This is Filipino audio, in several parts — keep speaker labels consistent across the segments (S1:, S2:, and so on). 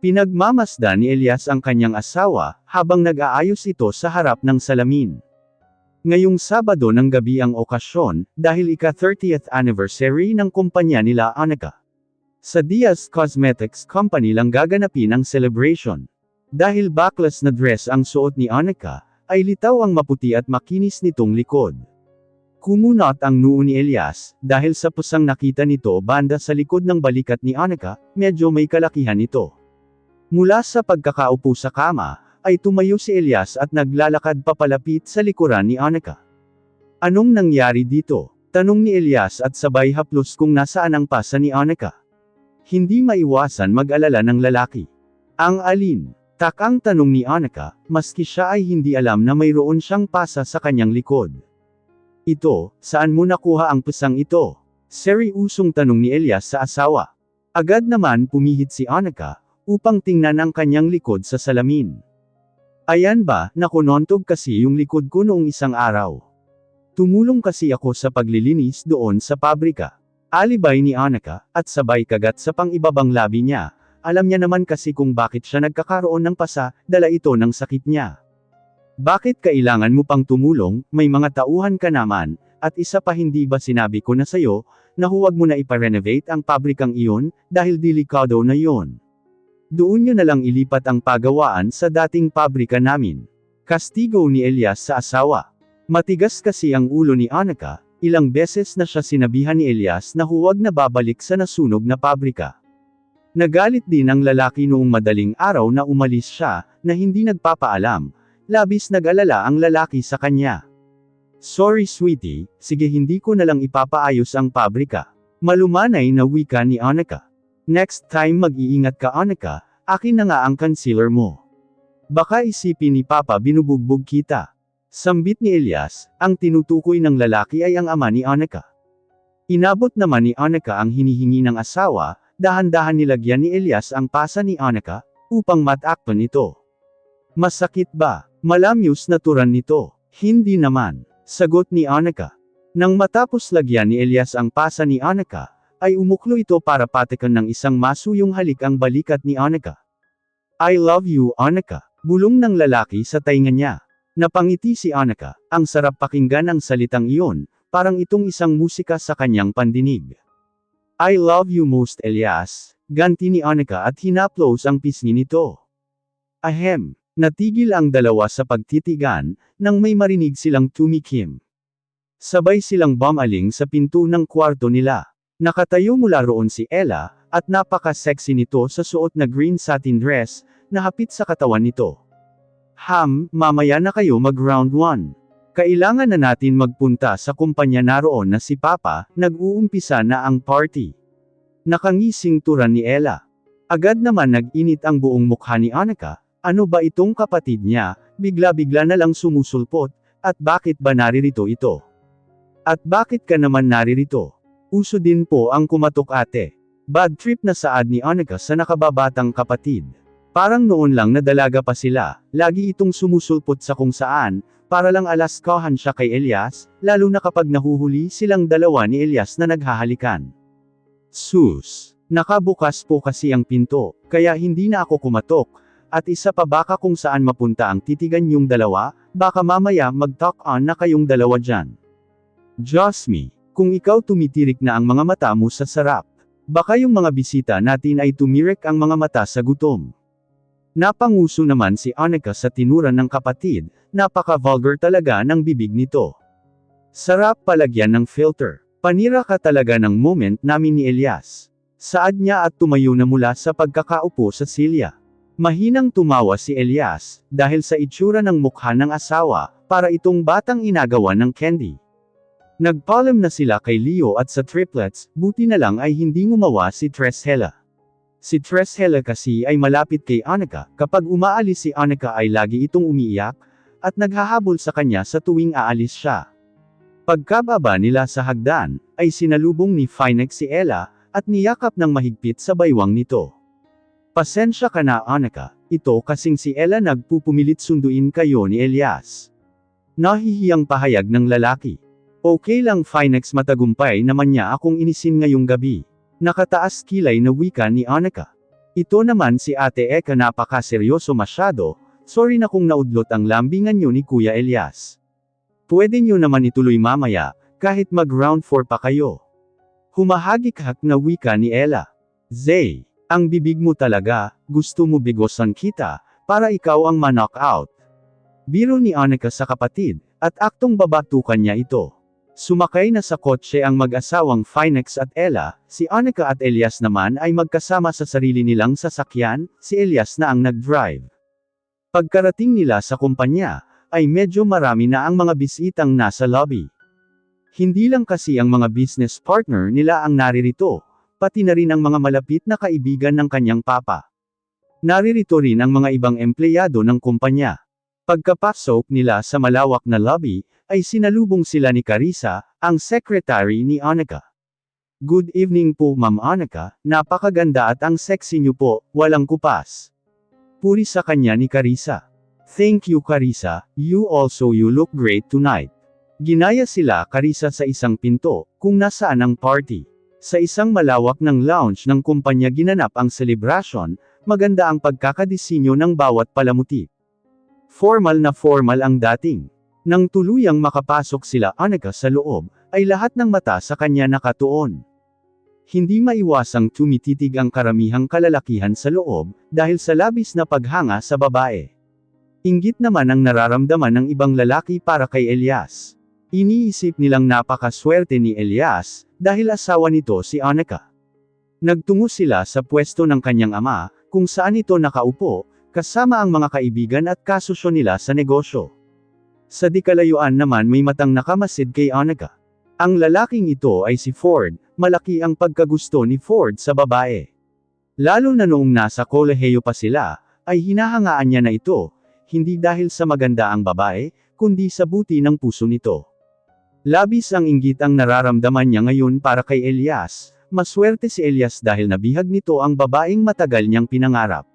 S1: Pinagmamasdan ni Elias ang kanyang asawa, habang nag-aayos ito sa harap ng salamin. Ngayong Sabado ng gabi ang okasyon, dahil ika-30th anniversary ng kumpanya nila Annika. Sa Diaz Cosmetics Company lang gaganapin ang celebration. Dahil backless na dress ang suot ni Annika, ay litaw ang maputi at makinis nitong likod. Kumunot ang noo ni Elias, dahil sa pusang nakita nito banda sa likod ng balikat ni Annika, medyo may kalakihan ito. Mula sa pagkakaupo sa kama, ay tumayo si Elias at naglalakad papalapit sa likuran ni Annika. Anong nangyari dito? Tanong ni Elias at sabay haplos kung nasaan ang pasa ni Annika. Hindi maiwasan mag-alala ng lalaki. Ang alin? Takang tanong ni Annika, maski siya ay hindi alam na mayroon siyang pasa sa kanyang likod. Ito, saan mo nakuha ang pasang ito? Seryosong tanong ni Elias sa asawa. Agad naman pumihit si Annika, upang tingnan ang kanyang likod sa salamin. Ayan ba, nakunontog kasi yung likod ko noong isang araw. Tumulong kasi ako sa paglilinis doon sa pabrika. Alibay ni Annika, at sabay kagat sa pang-ibabang labi niya. Alam niya naman kasi kung bakit siya nagkakaroon ng pasa, dala ito ng sakit niya. Bakit kailangan mo pang tumulong, may mga tauhan ka naman, at isa pa hindi ba sinabi ko na sayo, na huwag mo na ipa-renovate ang pabrikang iyon, dahil delikado na yon. Doon nyo na lang ilipat ang pagawaan sa dating pabrika namin. Kastigo ni Elias sa asawa. Matigas kasi ang ulo ni Annika, ilang beses na siya sinabihan ni Elias na huwag na babalik sa nasunog na pabrika. Nagalit din ang lalaki noong madaling araw na umalis siya, na hindi nagpapaalam, labis nag-alala ang lalaki sa kanya. Sorry sweetie, sige hindi ko na lang ipapaayos ang pabrika. Malumanay na wika ni Annika. Next time mag-iingat ka Annika, akin na nga ang concealer mo. Baka isipin ni Papa binubugbog kita. Sambit ni Elias, ang tinutukoy ng lalaki ay ang ama ni Annika. Inabot naman ni Annika ang hinihingi ng asawa, dahan-dahan nilagyan ni Elias ang pasa ni Annika, upang matakpan ito. Masakit ba? Malamyos na turan nito. Hindi naman. Sagot ni Annika. Nang matapos lagyan ni Elias ang pasa ni Annika, ay umuklo ito para patikan ng isang masuyong halik ang balikat ni Annika. I love you Annika, bulong ng lalaki sa tainga niya. Napangiti si Annika, ang sarap pakinggan ang salitang iyon, parang itong isang musika sa kanyang pandinig. I love you most Elias, ganti ni Annika at hinaplos ang pisngi nito. Ahem, natigil ang dalawa sa pagtitigan, nang may marinig silang tumikim. Sabay silang bumaling sa pinto ng kwarto nila. Nakatayo mula roon si Ella, at napaka-sexy nito sa suot na green satin dress, na hapit sa katawan nito. Mamaya na kayo mag-round 1. Kailangan na natin magpunta sa kumpanya naroon na si Papa, nag-uumpisa na ang party. Nakangising turan ni Ella. Agad naman nag-init ang buong mukha ni Annika, ano ba itong kapatid niya, bigla-bigla na lang sumusulpot, at bakit ba naririto ito? At bakit ka naman naririto? Uso din po ang kumatok ate. Bad trip na saad ni Annika sa nakababatang kapatid. Parang noon lang na dalaga pa sila, lagi itong sumusulpot sa kung saan, para lang alaskahan siya kay Elias, lalo na kapag nahuhuli silang dalawa ni Elias na naghahalikan. Sus! Nakabukas po kasi ang pinto, kaya hindi na ako kumatok, at isa pa baka kung saan mapunta ang titigan yung dalawa, baka mamaya mag-talk on na kayong dalawa dyan. Diyos me! Kung ikaw tumitirik na ang mga mata mo sa sarap, baka yung mga bisita natin ay tumirik ang mga mata sa gutom. Napanguso naman si Annika sa tinuran ng kapatid, napaka-vulgar talaga ng bibig nito. Sarap palagyan ng filter. Panira ka talaga ng moment namin ni Elias. Saad niya at tumayo na mula sa pagkakaupo sa silya. Mahinang tumawa si Elias, dahil sa itsura ng mukha ng asawa, para itong batang inagawan ng candy. Nagpaalam na sila kay Leo at sa triplets, buti na lang ay hindi ngumawa si Treshella. Si Treshella kasi ay malapit kay Annika, kapag umaalis si Annika ay lagi itong umiiyak, at naghahabol sa kanya sa tuwing aalis siya. Pagkababa nila sa hagdan, ay sinalubong ni Phoenix si Ella, at niyakap ng mahigpit sa baywang nito. Pasensya ka na Annika, ito kasing si Ella nagpupumilit sunduin kayo ni Elias. Nahihiyang pahayag ng lalaki. Okay lang Phoenix matagumpay naman niya akong inisin ngayong gabi. Nakataas kilay na wika ni Annika. Ito naman si Ate Eka napakaseryoso masyado, sorry na kung naudlot ang lambingan nyo ni Kuya Elias. Pwede nyo naman ituloy mamaya, kahit mag round 4 pa kayo. Humahagik-hak na wika ni Ella. Zay, ang bibig mo talaga, gusto mo bigosan kita, para ikaw ang ma-knockout. Biro ni Anika sa kapatid, at aktong babatukan niya ito. Sumakay na sa kotse ang mag-asawang Finex at Ella, si Anika at Elias naman ay magkasama sa sarili nilang sasakyan, si Elias na ang nag-drive. Pagkarating nila sa kumpanya, ay medyo marami na ang mga bisitang nasa lobby. Hindi lang kasi ang mga business partner nila ang naririto, pati na rin ang mga malapit na kaibigan ng kanyang papa. Naririto rin ang mga ibang empleyado ng kumpanya. Pagkapasok nila sa malawak na lobby, ay sinalubong sila ni Carissa, ang secretary ni Anika. Good evening po Ma'am Anika, napakaganda at ang sexy niyo po, walang kupas. Puri sa kanya ni Carissa. Thank you Carissa, you look great tonight. Ginaya sila Carissa sa isang pinto, kung nasaan ang party. Sa isang malawak ng lounge ng kumpanya ginanap ang selebrasyon, maganda ang pagkakadisenyo ng bawat palamuti. Formal na formal ang dating. Nang tuluyang makapasok sila Anika sa loob, ay lahat ng mata sa kanya nakatuon. Hindi maiwasang tumititig ang karamihang kalalakihan sa loob, dahil sa labis na paghanga sa babae. Inggit naman ang nararamdaman ng ibang lalaki para kay Elias. Iniisip nilang napakaswerte ni Elias, dahil asawa nito si Anika. Nagtungo sila sa pwesto ng kanyang ama, kung saan ito nakaupo, kasama ang mga kaibigan at kasusyo nila sa negosyo. Sa di kalayuan naman may matang nakamasid kay Anika. Ang lalaking ito ay si Ford, malaki ang pagkagusto ni Ford sa babae. Lalo na noong nasa kolehiyo pa sila, ay hinahangaan niya na ito, hindi dahil sa maganda ang babae, kundi sa buti ng puso nito. Labis ang inggit ang nararamdaman niya ngayon para kay Elias, maswerte si Elias dahil nabihag nito ang babaeng matagal niyang pinangarap.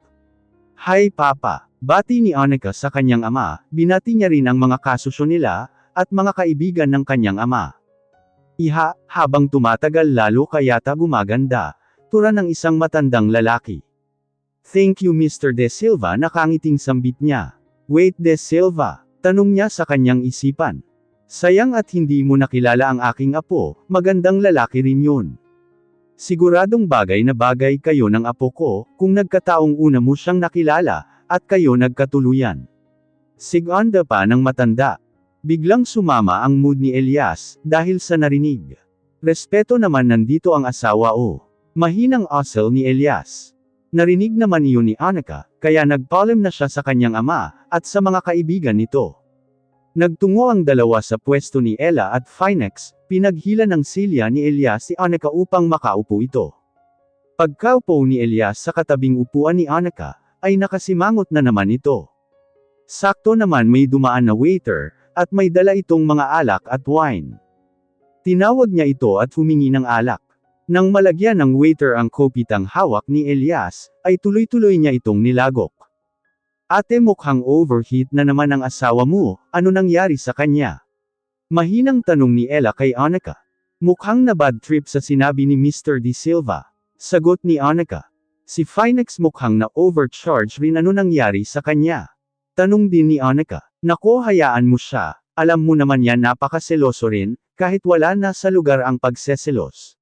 S1: Hi Papa! Bati ni Anika sa kanyang ama, binati niya rin ang mga kasusyo nila, at mga kaibigan ng kanyang ama. Iha, habang tumatagal lalo kayata gumaganda, tura ng isang matandang lalaki. Thank you Mr. De Silva nakangiting sambit niya. Wait De Silva, tanong niya sa kanyang isipan. Sayang at hindi mo nakilala ang aking apo, magandang lalaki rin yun. Siguradong bagay na bagay kayo ng apo ko, kung nagkataong una mo siyang nakilala, at kayo nagkatuluyan. Siganda pa ng matanda. Biglang sumama ang mood ni Elias, dahil sa narinig. Respeto naman nandito ang asawa o. Mahinang asal ni Elias. Narinig naman iyon ni Anika, kaya nagpaalam na siya sa kanyang ama, at sa mga kaibigan nito. Nagtungo ang dalawa sa pwesto ni Ella at Finex, pinaghila ng silya ni Elias si Anika upang makaupo ito. Pagkaupo ni Elias sa katabing upuan ni Anika, ay nakasimangot na naman ito. Sakto naman may dumaan na waiter, at may dala itong mga alak at wine. Tinawag niya ito at humingi ng alak. Nang malagyan ng waiter ang kopitang hawak ni Elias, ay tuloy-tuloy niya itong nilagok. Ate mukhang overheat na naman ang asawa mo, ano nangyari sa kanya? Mahinang tanong ni Ella kay Anika. Mukhang na bad trip sa sinabi ni Mr. De Silva. Sagot ni Anika. Si Finex mukhang na overcharge rin ano nangyari sa kanya. Tanong din ni Anika. Nako hayaan mo siya, alam mo naman yan napakaseloso rin, kahit wala na sa lugar ang pagseselos.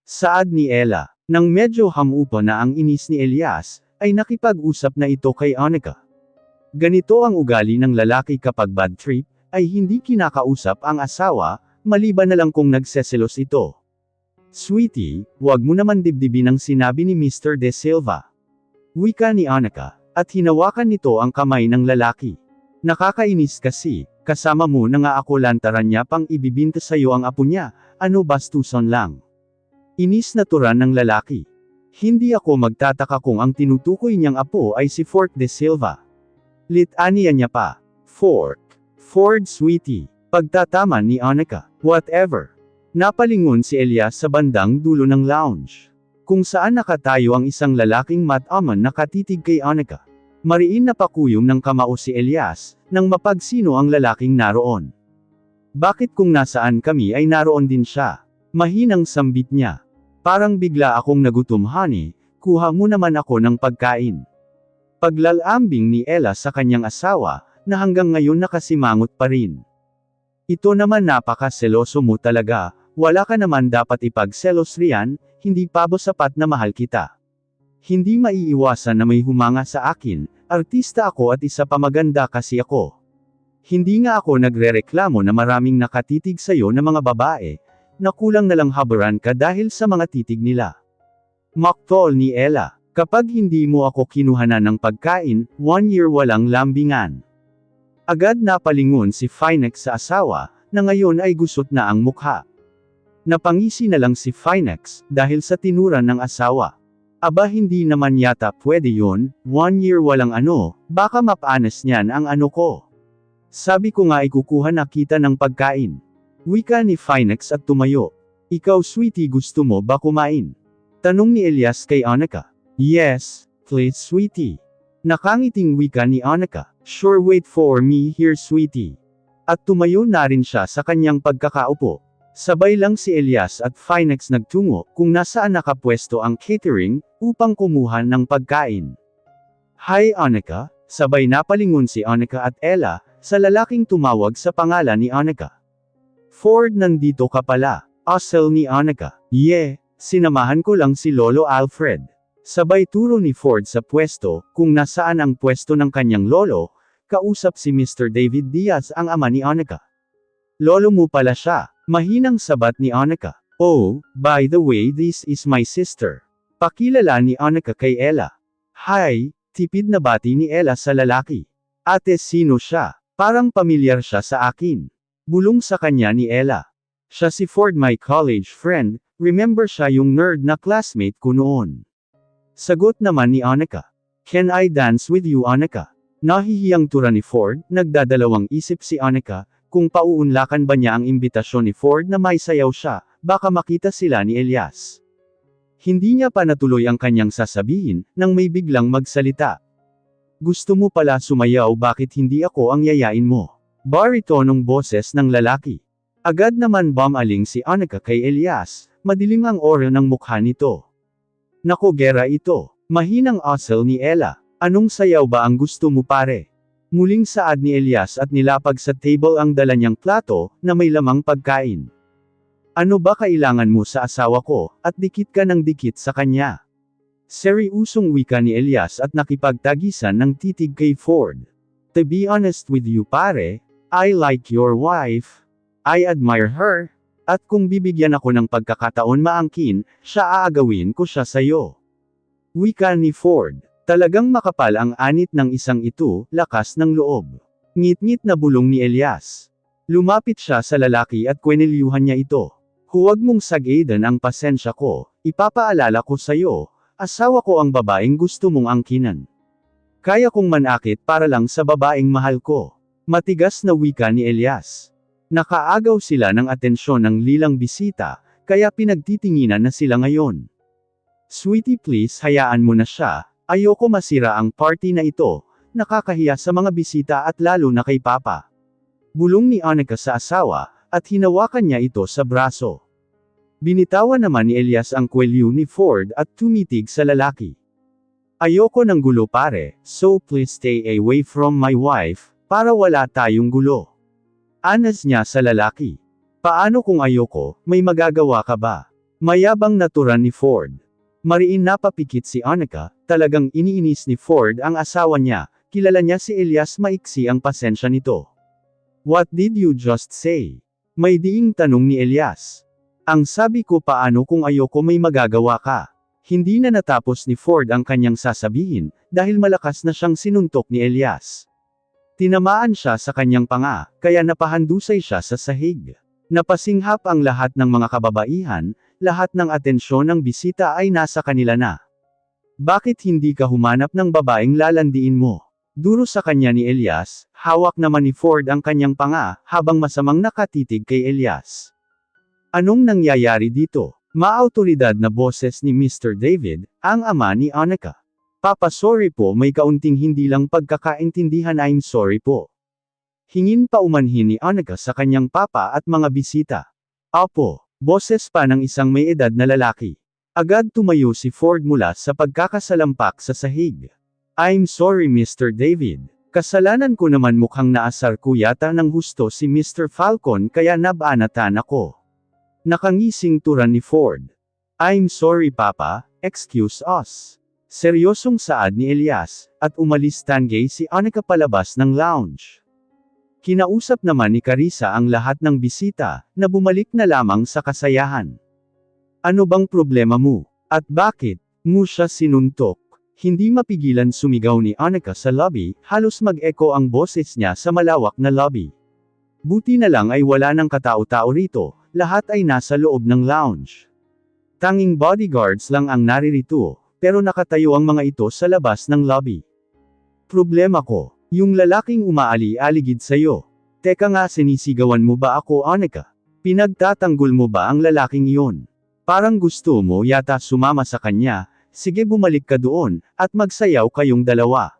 S1: Saad ni Ella. Nang medyo hamupa na ang inis ni Elias, ay nakipag-usap na ito kay Anika. Ganito ang ugali ng lalaki kapag bad trip, ay hindi kinakausap ang asawa, maliban na lang kung nagseselos ito. Sweetie, wag mo naman dibdibin ang sinabi ni Mr. De Silva. Wika ni Anika, at hinawakan nito ang kamay ng lalaki. Nakakainis kasi, kasama mo na nga ako lantaran niya pang ibibinta sa'yo ang apo niya, ano bastuson lang. Inis na turan ng lalaki. Hindi ako magtataka kung ang tinutukoy niyang apo ay si Ford De Silva. Litanya niya pa. Ford sweetie. Pagtatama ni Anika. Whatever. Napalingon si Elias sa bandang dulo ng lounge. Kung saan nakatayo ang isang lalaking mataman nakatitig kay Anika. Mariin na pakuyom ng kamao si Elias, nang mapagsino ang lalaking naroon. Bakit kung nasaan kami ay naroon din siya? Mahinang sambit niya. Parang bigla akong nagutom honey, kuha mo naman ako ng pagkain. Paglalambing ni Ella sa kanyang asawa, na hanggang ngayon nakasimangot pa rin. Ito naman napaka-seloso mo talaga, wala ka naman dapat ipagselos riyan, hindi pa ba sapat na mahal kita. Hindi maiiwasan na may humanga sa akin, artista ako at isa pa maganda kasi ako. Hindi nga ako nagrereklamo na maraming nakatitig sa'yo na mga babae, na kulang na lang habaran ka dahil sa mga titig nila. Maktol ni Ella, kapag hindi mo ako kinuhanan ng pagkain, 1 year walang lambingan. Agad napalingon si Finex sa asawa, na ngayon ay gusot na ang mukha. Napangisi na lang si Finex, dahil sa tinuran ng asawa. Aba hindi naman yata pwede yon, 1 year walang ano, baka mapaanas niyan ang ano ko. Sabi ko nga ikukuha na kita ng pagkain. Wika ni Finex at tumayo. Ikaw sweetie gusto mo ba kumain? Tanong ni Elias kay Annika. Yes, please sweetie. Nakangiting wika ni Annika. Sure wait for me here sweetie. At tumayo na rin siya sa kanyang pagkakaupo. Sabay lang si Elias at Finex nagtungo kung nasaan nakapwesto ang catering, upang kumuha ng pagkain. Hi Annika, sabay napalingon si Annika at Ella, sa lalaking tumawag sa pangalan ni Annika. Ford nandito ka pala, asal ni Annika. Yeah, sinamahan ko lang si Lolo Alfred. Sabay turo ni Ford sa pwesto, kung nasaan ang pwesto ng kanyang lolo, kausap si Mr. David Diaz ang ama ni Annika. Lolo mo pala siya, mahinang sabat ni Annika. Oh, by the way this is my sister. Pakilala ni Annika kay Ella. Hi, tipid na bati ni Ella sa lalaki. Ate sino siya? Parang pamilyar siya sa akin. Bulong sa kanya ni Ella. Siya si Ford my college friend, remember siya yung nerd na classmate ko noon. Sagot naman ni Annika. Can I dance with you Annika? Nahihiyang tura ni Ford, nagdadalawang isip si Annika, kung pauunlakan ba niya ang imbitasyon ni Ford na may sayaw siya, baka makita sila ni Elias. Hindi niya pa natuloy ang kanyang sasabihin, nang may biglang magsalita. Gusto mo pala sumayaw bakit hindi ako ang yayain mo? Baritonong boses ng lalaki. Agad naman bumaling si Annika kay Elias, madilim ang aura ng mukha nito. Nako gera ito, mahinang asal ni Ella, anong sayaw ba ang gusto mo pare? Muling saad ni Elias at nilapag sa table ang dala niyang plato, na may lamang pagkain. Ano ba kailangan mo sa asawa ko, at dikit ka ng dikit sa kanya? Seriusong wika ni Elias at nakipagtagisan ng titig kay Ford. To be honest with you pare, I like your wife. I admire her. At kung bibigyan ako ng pagkakataon maangkin, siya aagawin ko siya sayo. Wika ni Ford. Talagang makapal ang anit ng isang ito, lakas ng loob. Ngit-ngit na bulong ni Elias. Lumapit siya sa lalaki at kwenelyuhan niya ito. Huwag mong sagaidan ang pasensya ko, ipapaalala ko sayo. Asawa ko ang babaeng gusto mong angkinan. Kaya kong manakit para lang sa babaeng mahal ko. Matigas na wika ni Elias. Nakaagaw sila ng atensyon ng lilang bisita, kaya pinagtitinginan na sila ngayon. Sweetie please hayaan mo na siya, ayoko masira ang party na ito, nakakahiya sa mga bisita at lalo na kay Papa. Bulong ni Annika sa asawa, at hinawakan niya ito sa braso. Binitawan naman ni Elias ang kwelyo ni Ford at tumitig sa lalaki. Ayoko ng gulo pare, so please stay away from my wife, para wala tayong gulo. Anas niya sa lalaki. Paano kung ayoko, may magagawa ka ba? Mayabang naturan ni Ford. Mariin napapikit si Annika, talagang iniinis ni Ford ang asawa niya, kilala niya si Elias maiksi ang pasensya nito. What did you just say? May diing tanong ni Elias. Ang sabi ko paano kung ayoko may magagawa ka. Hindi na natapos ni Ford ang kanyang sasabihin, dahil malakas na siyang sinuntok ni Elias. Tinamaan siya sa kanyang panga, kaya napahandusay siya sa sahig. Napasinghap ang lahat ng mga kababaihan, lahat ng atensyon ng bisita ay nasa kanila na. Bakit hindi ka humanap ng babaeng lalandiin mo? Duro sa kanya ni Elias, hawak naman ni Ford ang kanyang panga, habang masamang nakatitig kay Elias. Anong nangyayari dito? Maautoridad na boses ni Mr. David, ang ama ni Annika. Papa sorry po may kaunting hindi lang pagkakaintindihan I'm sorry po. Hingin pa umanhin ni Annika sa kanyang papa at mga bisita. Apo, boses pa ng isang may edad na lalaki. Agad tumayo si Ford mula sa pagkakasalampak sa sahig. I'm sorry Mr. David. Kasalanan ko naman, mukhang naasar ko yata ng husto si Mr. Falcon kaya nabanatan ako. Nakangising turan ni Ford. I'm sorry Papa, excuse us. Seryosong saad ni Elias, at umalis Tanggay si Annika palabas ng lounge. Kinausap naman ni Carissa ang lahat ng bisita, na bumalik na lamang sa kasayahan. Ano bang problema mo? At bakit mo siya sinuntok? Hindi mapigilan sumigaw ni Annika sa lobby, halos mag-echo ang boses niya sa malawak na lobby. Buti na lang ay wala ng katao-tao rito, lahat ay nasa loob ng lounge. Tanging bodyguards lang ang naririto, pero nakatayo ang mga ito sa labas ng lobby. Problema ko, yung lalaking umaali-aligid sa'yo. Teka nga, sinisigawan mo ba ako Annika? Pinagtatanggol mo ba ang lalaking iyon? Parang gusto mo yata sumama sa kanya. Sige, bumalik ka doon, at magsayaw kayong dalawa.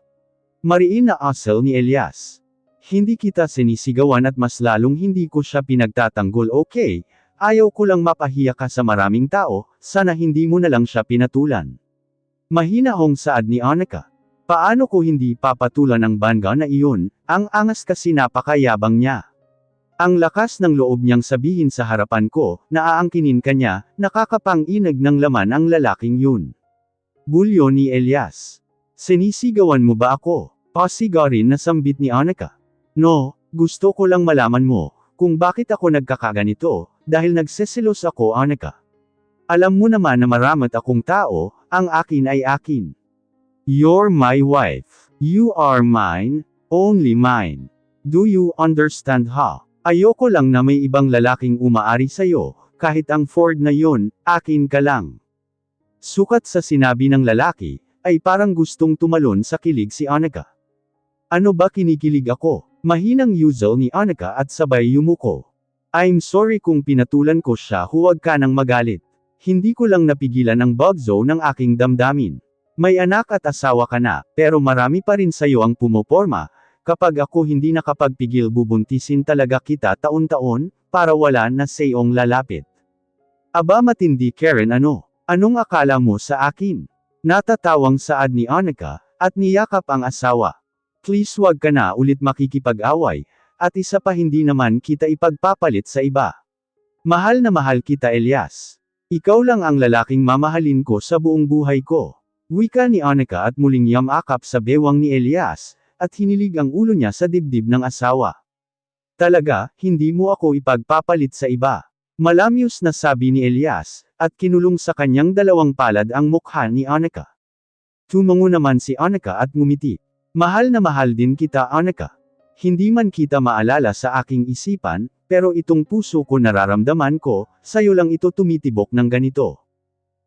S1: Mariin na asal ni Elias. Hindi kita sinisigawan at mas lalong hindi ko siya pinagtatanggol, okay? Ayaw ko lang mapahiya ka sa maraming tao, sana hindi mo na lang siya pinatulan. Mahinahong saad ni Annika. Paano ko hindi papatulan ang bangga na iyon, ang angas kasi napakayabang niya. Ang lakas ng loob niyang sabihin sa harapan ko, na aangkinin ka niya, nakakapang-inag ng laman ang lalaking yun. Bulyo ni Elias. Sinisigawan mo ba ako? Pasigarin na sambit ni Annika. No, gusto ko lang malaman mo, kung bakit ako nagkakaganito, dahil nagseselos ako Annika. Alam mo naman na maramat akong tao, ang akin ay akin. You're my wife. You are mine, only mine. Do you understand ha? Ayoko lang na may ibang lalaking umaari sa'yo, kahit ang Ford na yon, akin ka lang. Sukat sa sinabi ng lalaki, ay parang gustong tumalon sa kilig si Annika. Ano ba kinikilig ako? Mahinang yuzal ni Annika at sabay yumuko. I'm sorry kung pinatulan ko siya, huwag ka nang magalit. Hindi ko lang napigilan ang bugzo ng aking damdamin. May anak at asawa ka na, pero marami pa rin sa'yo ang pumoporma. Kapag ako hindi nakapagpigil, bubuntisin talaga kita taon-taon, para wala na sayong lalapit. Aba, matindi Karen ano? Anong akala mo sa akin? Natatawang saad ni Annika, at niyakap ang asawa. Please wag ka na ulit makikipag-away, at isa pa hindi naman kita ipagpapalit sa iba. Mahal na mahal kita Elias. Ikaw lang ang lalaking mamahalin ko sa buong buhay ko. Wika ni Annika at muling yamakap sa bewang ni Elias, at hinilig ang ulo niya sa dibdib ng asawa. Talaga, hindi mo ako ipagpapalit sa iba. Malamyos na sabi ni Elias, at kinulong sa kanyang dalawang palad ang mukha ni Annika. Tumango naman si Annika at ngumiti. Mahal na mahal din kita Annika. Hindi man kita maalala sa aking isipan, pero itong puso ko nararamdaman ko, sayo lang ito tumitibok ng ganito.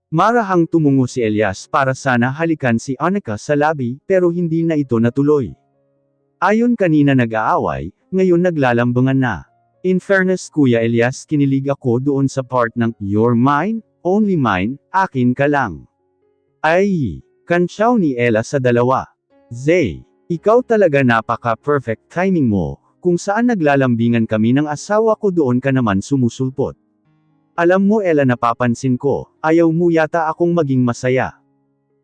S1: Marahang tumungo si Elias para sana halikan si Annika sa labi, pero hindi na ito natuloy. Ayon kanina nag-aaway, ngayon naglalambangan na. In fairness Kuya Elias, kinilig ako doon sa part ng, you're mine, only mine, akin ka lang. Ay, kantsaw ni Ella sa dalawa. Zay, ikaw talaga napaka-perfect timing mo, kung saan naglalambingan kami ng asawa ko doon ka naman sumusulpot. Alam mo Ella, napapansin ko, ayaw mo yata akong maging masaya.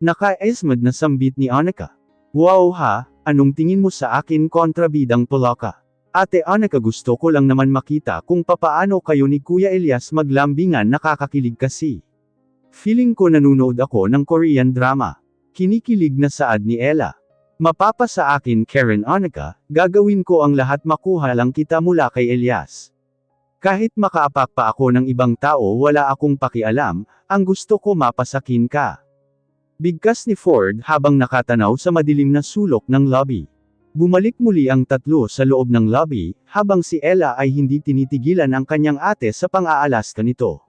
S1: Naka-esmad na sambit ni Annika. Wow ha, anong tingin mo sa akin kontrabidang Polaka? Ate Annika, gusto ko lang naman makita kung papaano kayo ni Kuya Elias maglambingan, nakakakilig kasi. Feeling ko nanunood ako ng Korean drama. Kinikilig na saad ni Ella. Mapapa sa akin Karen Annika, gagawin ko ang lahat makuha lang kita mula kay Elias. Kahit makaapak pa ako ng ibang tao, wala akong pakialam, ang gusto ko mapasakin ka. Bigkas ni Ford habang nakatanaw sa madilim na sulok ng lobby. Bumalik muli ang tatlo sa loob ng lobby, habang si Ella ay hindi tinitigilan ang kanyang ate sa pang-aalaska nito.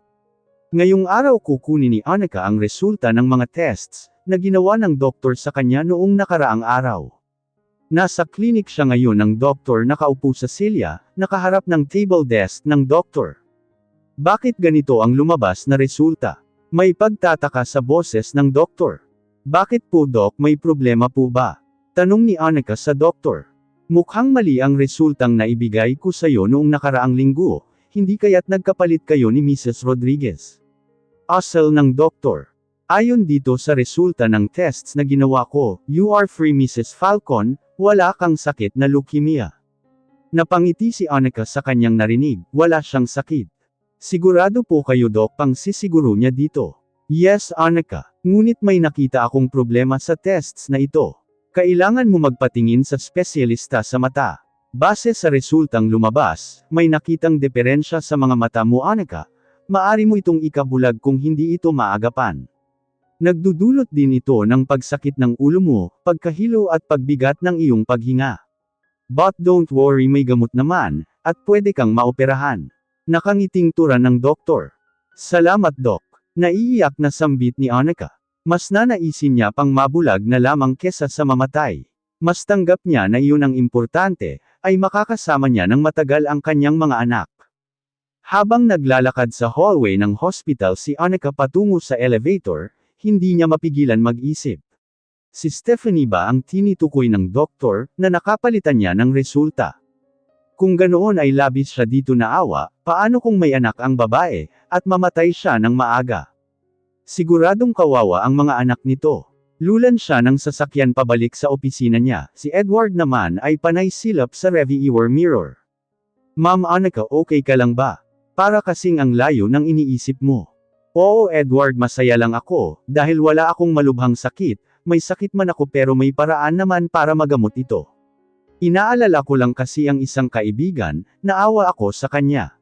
S1: Ngayong araw kukunin ni Annika ang resulta ng mga tests, na ginawa ng doktor sa kanya noong nakaraang araw. Nasa klinik siya ngayon ng doktor, nakaupo sa silya, nakaharap ng table desk ng doktor. Bakit ganito ang lumabas na resulta? May pagtataka sa boses ng doktor. Bakit po Doc, may problema po ba? Tanong ni Annika sa doktor. Mukhang mali ang resultang naibigay ko sa iyo noong nakaraang linggo, hindi kaya't nagkapalit kayo ni Mrs. Rodriguez. Asal ng doktor. Ayon dito sa resulta ng tests na ginawa ko, you are free Mrs. Falcon, wala kang sakit na leukemia. Napangiti si Annika sa kanyang narinig, wala siyang sakit. Sigurado po kayo Dok, pang sisiguro niya dito. Yes Annika, ngunit may nakita akong problema sa tests na ito. Kailangan mo magpatingin sa espesyalista sa mata. Base sa resultang lumabas, may nakitang diferensya sa mga mata mo Annika. Maari mo itong ikabulag kung hindi ito maagapan. Nagdudulot din ito ng pagsakit ng ulo mo, pagkahilo at pagbigat ng iyong paghinga. But don't worry, may gamot naman, at pwede kang maoperahan. Nakangiting tura ng doktor. Salamat Dok. Naiiyak na sambit ni Annika. Mas nanaisin niya pang mabulag na lamang kesa sa mamatay. Mas tanggap niya na iyon ang importante, ay makakasama niya ng matagal ang kanyang mga anak. Habang naglalakad sa hallway ng hospital si Annika patungo sa elevator, hindi niya mapigilan mag-isip. Si Stephanie ba ang tinitukoy ng doktor, na nakapalitan niya ng resulta? Kung ganoon ay labis siya dito naawa, paano kung may anak ang babae, at mamatay siya ng maaga? Siguradong kawawa ang mga anak nito. Lulan siya ng sasakyan pabalik sa opisina niya, si Edward naman ay panay silap sa rearview mirror. Ma'am Annika, okay ka lang ba? Para kasing ang layo ng iniisip mo. Oo Edward, masaya lang ako, dahil wala akong malubhang sakit, may sakit man ako pero may paraan naman para magamot ito. Inaalala ko lang kasi ang isang kaibigan, naawa ako sa kanya.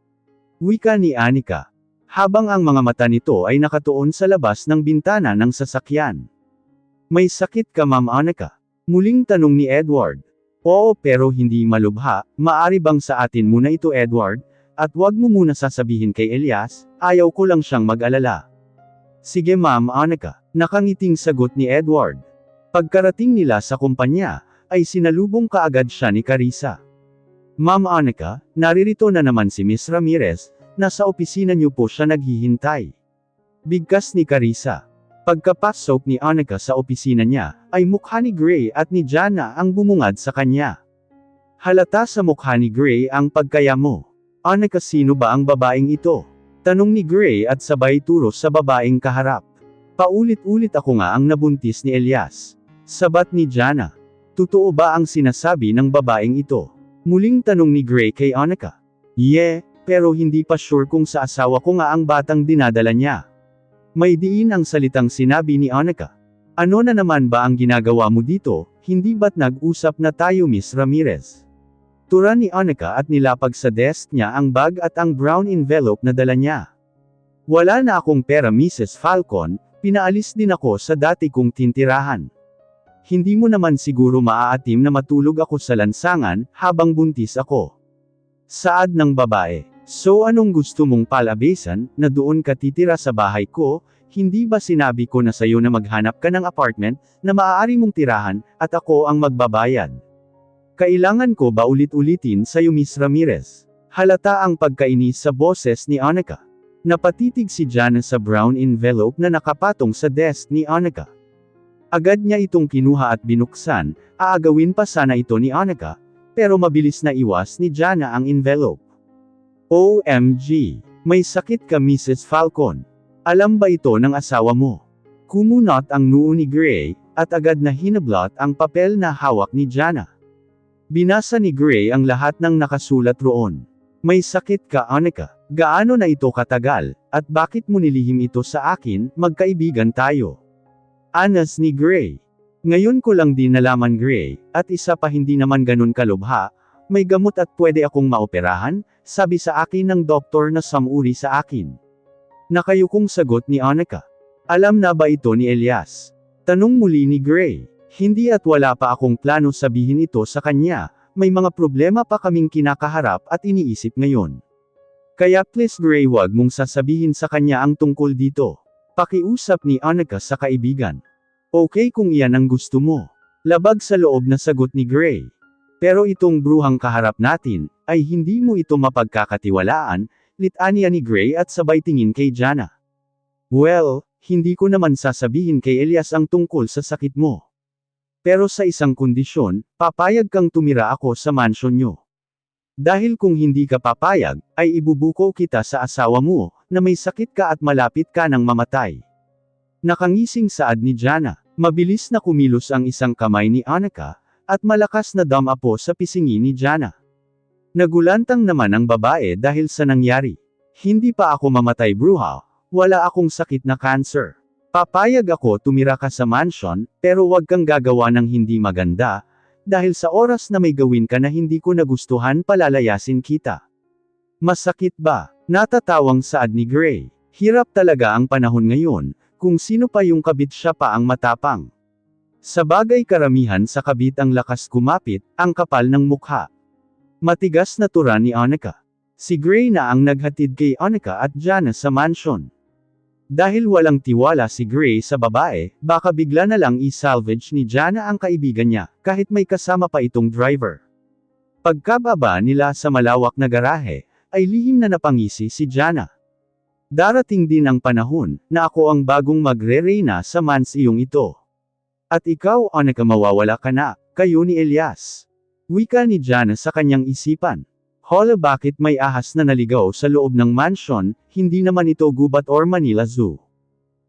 S1: Wika ni Annika. Habang ang mga mata nito ay nakatuon sa labas ng bintana ng sasakyan. May sakit ka Ma'am Annika? Muling tanong ni Edward. Oo pero hindi malubha, maari bang sa atin muna ito Edward? At wag mo muna sasabihin kay Elias, ayaw ko lang siyang mag-alala. Sige Ma'am Annika, nakangiting sagot ni Edward. Pagkarating nila sa kumpanya, ay sinalubong kaagad siya ni Carissa. Ma'am Annika, naririto na naman si Miss Ramirez, nasa opisina niyo po siya naghihintay. Bigkas ni Carissa. Pagkapasok ni Annika sa opisina niya, ay mukha ni Gray at ni Jana ang bumungad sa kanya. Halata sa mukha ni Gray ang pagkayamo. Annika, sino ba ang babaeng ito? Tanong ni Gray at sabay turo sa babaeng kaharap. Paulit-ulit ako nga ang nabuntis ni Elias. Sabat ni Jana. Totoo ba ang sinasabi ng babaeng ito? Muling tanong ni Gray kay Annika. Yeah, pero hindi pa sure kung sa asawa ko nga ang batang dinadala niya. May diin ang salitang sinabi ni Annika. Ano na naman ba ang ginagawa mo dito, hindi ba't nag-usap na tayo Miss Ramirez? Tura ni Annika at nilapag sa desk niya ang bag at ang brown envelope na dala niya. Wala na akong pera Mrs. Falcon, pinaalis din ako sa dati kong tintirahan. Hindi mo naman siguro maaatim na matulog ako sa lansangan, habang buntis ako. Saad ng babae. So anong gusto mong palabesan, na doon ka titira sa bahay ko, hindi ba sinabi ko na sayo na maghanap ka ng apartment, na maaari mong tirahan, at ako ang magbabayad? Kailangan ko ba ulit-ulitin sa'yo Miss Ramirez? Halata ang pagkainis sa boses ni Annika. Napatitig si Jana sa brown envelope na nakapatong sa desk ni Annika. Agad niya itong kinuha at binuksan, aagawin pa sana ito ni Annika, pero mabilis na iwas ni Jana ang envelope. OMG! May sakit ka Mrs. Falcon. Alam ba ito ng asawa mo? Kumunot ang noo ni Gray, at agad na hinablot ang papel na hawak ni Jana. Binasa ni Gray ang lahat ng nakasulat roon. May sakit ka Annika, gaano na ito katagal, at bakit mo nilihim ito sa akin, magkaibigan tayo? Anas ni Gray. Ngayon ko lang din nalaman Gray, at isa pa hindi naman ganun kalubha, may gamot at pwede akong maoperahan, sabi sa akin ng doktor na samuri sa akin. Nakayukong sagot ni Annika. Alam na ba ito ni Elias? Tanong muli ni Gray. Hindi at wala pa akong plano sabihin ito sa kanya, may mga problema pa kaming kinakaharap at iniisip ngayon. Kaya please Gray, wag mong sasabihin sa kanya ang tungkol dito. Pakiusap ni Annika sa kaibigan. Okay kung iyan ang gusto mo. Labag sa loob na sagot ni Gray. Pero itong bruhang kaharap natin, ay hindi mo ito mapagkakatiwalaan, litanya ni Gray at sabay tingin kay Jana. Well, hindi ko naman sasabihin kay Elias ang tungkol sa sakit mo. Pero sa isang kondisyon, papayag kang tumira ako sa mansyon nyo. Dahil kung hindi ka papayag, ay ibubuko kita sa asawa mo, na may sakit ka at malapit ka nang mamatay. Nakangising saad ni Jana. Mabilis na kumilos ang isang kamay ni Annika, at malakas na dumapo sa pisngi ni Jana. Nagulantang naman ang babae dahil sa nangyari. Hindi pa ako mamatay bruha, wala akong sakit na cancer. Papayag ako tumira ka sa mansion, pero wag kang gagawa ng hindi maganda, dahil sa oras na may gawin ka na hindi ko nagustuhan palalayasin kita. Masakit ba? Natatawang saad ni Gray. Hirap talaga ang panahon ngayon, kung sino pa yung kabit siya pa ang matapang. Sa bagay karamihan sa kabit ang lakas kumapit, ang kapal ng mukha. Matigas na tura ni Annika. Si Gray na ang naghatid kay Annika at Jana sa mansion. Dahil walang tiwala si Gray sa babae, baka bigla na lang i-salvage ni Jana ang kaibigan niya, kahit may kasama pa itong driver. Pagkababa nila sa malawak na garahe, ay lihim na napangisi si Jana. Darating din ang panahon, na ako ang bagong magre-reyna sa mansiyong ito. At ikaw, Annika, mawawala ka na, kayo ni Elias. Wika ni Jana sa kanyang isipan. Hola, bakit may ahas na naligaw sa loob ng mansion, hindi naman ito gubat or Manila Zoo.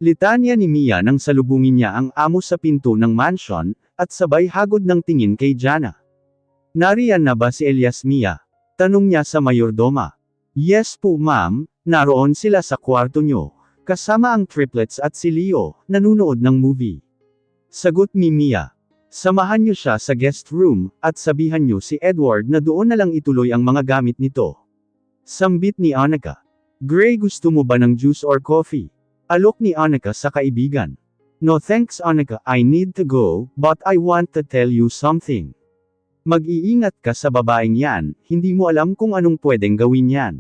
S1: Litanya ni Mia nang salubungin niya ang amo sa pinto ng mansion, at sabay hagod ng tingin kay Jana. Nariyan na ba si Elias, Mia? Tanong niya sa mayordoma. Yes po ma'am, naroon sila sa kwarto nyo, kasama ang triplets at si Leo, nanunood ng movie. Sagot ni Mia. Samahan nyo siya sa guest room, at sabihan nyo si Edward na doon na lang ituloy ang mga gamit nito. Sambit ni Annika. Gray, gusto mo ba ng juice or coffee? Alok ni Annika sa kaibigan. No thanks Annika, I need to go, but I want to tell you something. Mag-iingat ka sa babaeng yan, hindi mo alam kung anong pwedeng gawin yan.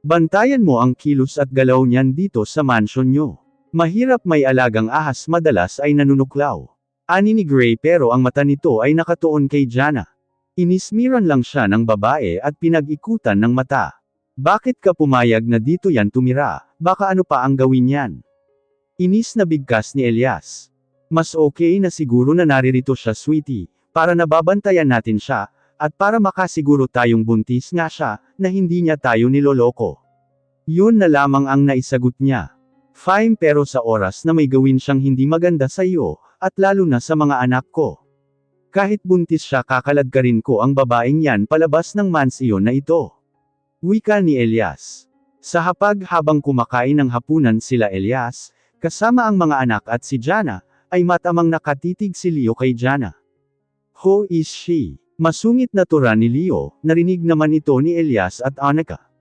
S1: Bantayan mo ang kilos at galaw niyan dito sa mansion nyo. Mahirap, may alagang ahas madalas ay nanunuklaw. Ani ni Gray, pero ang mata nito ay nakatuon kay Jana. Inismiran lang siya ng babae at pinag-ikutan ng mata. Bakit ka pumayag na dito yan tumira, baka ano pa ang gawin yan? Inis na bigkas ni Elias. Mas okay na siguro na naririto siya, sweetie, para nababantayan natin siya, at para makasiguro tayong buntis nga siya, na hindi niya tayo niloloko. Yun na lamang ang naisagot niya. Fine, pero sa oras na may gawin siyang hindi maganda sa iyo, at lalo na sa mga anak ko. Kahit buntis siya, kakaladkarin ko ang babaeng yan palabas ng mansiyon na ito. Wika ni Elias. Sa hapag habang kumakain ng hapunan sila Elias, kasama ang mga anak at si Jana, ay matamang nakatitig si Leo kay Jana. Who is she? Masungit na tura ni Leo, narinig naman ito ni Elias at Annika.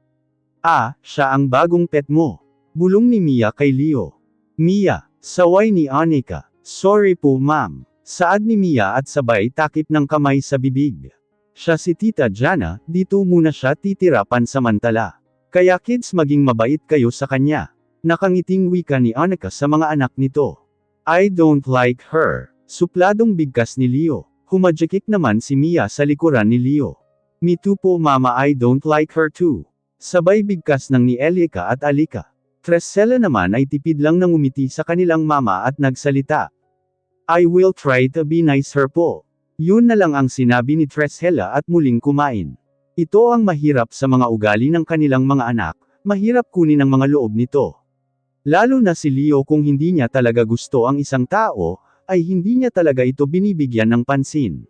S1: Ah, siya ang bagong pet mo. Bulong ni Mia kay Leo. Mia, saway ni Annika. Sorry po ma'am. Saad ni Mia at sabay takip ng kamay sa bibig. Siya si Tita Jana, dito muna siya titira pansamantala. Kaya kids, maging mabait kayo sa kanya. Nakangiting wika ni Annika sa mga anak nito. I don't like her. Supladong bigkas ni Leo. Humadjakik naman si Mia sa likuran ni Leo. Me too po mama, I don't like her too. Sabay bigkas ng ni Elika at Alika. Tresella naman ay tipid lang nang umiti sa kanilang mama at nagsalita. I will try to be nice her po. Yun na lang ang sinabi ni Tresella at muling kumain. Ito ang mahirap sa mga ugali ng kanilang mga anak, mahirap kunin ang mga loob nito. Lalo na si Leo, kung hindi niya talaga gusto ang isang tao, ay hindi niya talaga ito binibigyan ng pansin.